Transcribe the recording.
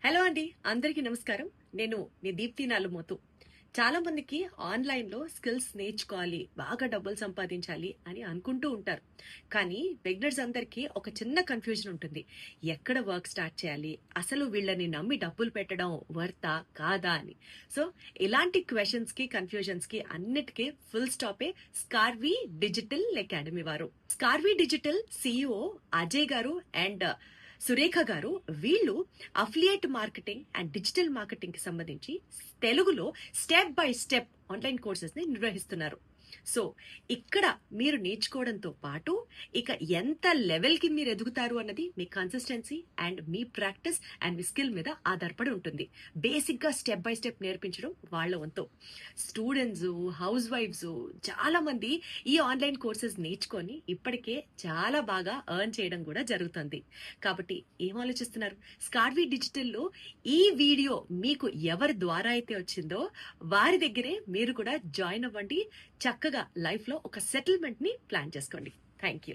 Hello అండి, అందరికీ నమస్కారం. నేను మీ దీప్తి నాలుమోతు. చాలా మందికి ఆన్లైన్ లో స్కిల్స్ నేర్చుకోవాలి, బాగా డబ్బులు సంపాదించాలి అని అనుకుంటూ ఉంటారు. కానీ బిగినర్స్ అందరికీ ఒక చిన్న కన్ఫ్యూజన్ ఉంటుంది. ఎక్కడ వర్క్ స్టార్ట్ చేయాలి, అసలు వీళ్ళని నమ్మి డబ్బులు పెట్టడం వర్తా కాదా అని. సో ఇలాంటి క్వశ్చన్స్ కి, కన్ఫ్యూజన్స్ కి అన్నిటికీ ఫుల్ స్టాపే స్కార్వీ డిజిటల్ అకాడమీ వారు. స్కార్వీ డిజిటల్ సిఇఓ అజయ్ గారు అండ్ సురేఖ గారు, వీళ్ళు affiliate marketing and digital marketing కి సంబంధించి తెలుగులో step by step online courses ని నిర్వహిస్తున్నారు. సో ఇక్కడ మీరు నేర్చుకోవడంతో పాటు ఇక ఎంత లెవెల్ కి మీరు ఎదుగుతారు అన్నది మీ కన్సిస్టెన్సీ అండ్ మీ ప్రాక్టీస్ అండ్ మీ స్కిల్ మీద ఆధారపడి ఉంటుంది. బేసిక్ గా స్టెప్ బై స్టెప్ నేర్పించడం వాళ్ళ వంతు. స్టూడెంట్స్, హౌస్ వైఫ్స్ చాలా మంది ఈ ఆన్లైన్ కోర్సెస్ నేర్చుకొని ఇప్పటికే చాలా బాగా ఎర్న్ చేయడం కూడా జరుగుతుంది. కాబట్టి ఏం ఆలోచిస్తున్నారు? స్కార్వీ డిజిటల్లో ఈ వీడియో మీకు ఎవరి ద్వారా అయితే వచ్చిందో వారి దగ్గరే మీరు కూడా జాయిన్ అవ్వండి. చక్కగా లైఫ్ లో ఒక సెటిల్మెంట్ ని ప్లాన్ చేసుకోండి. Thank you.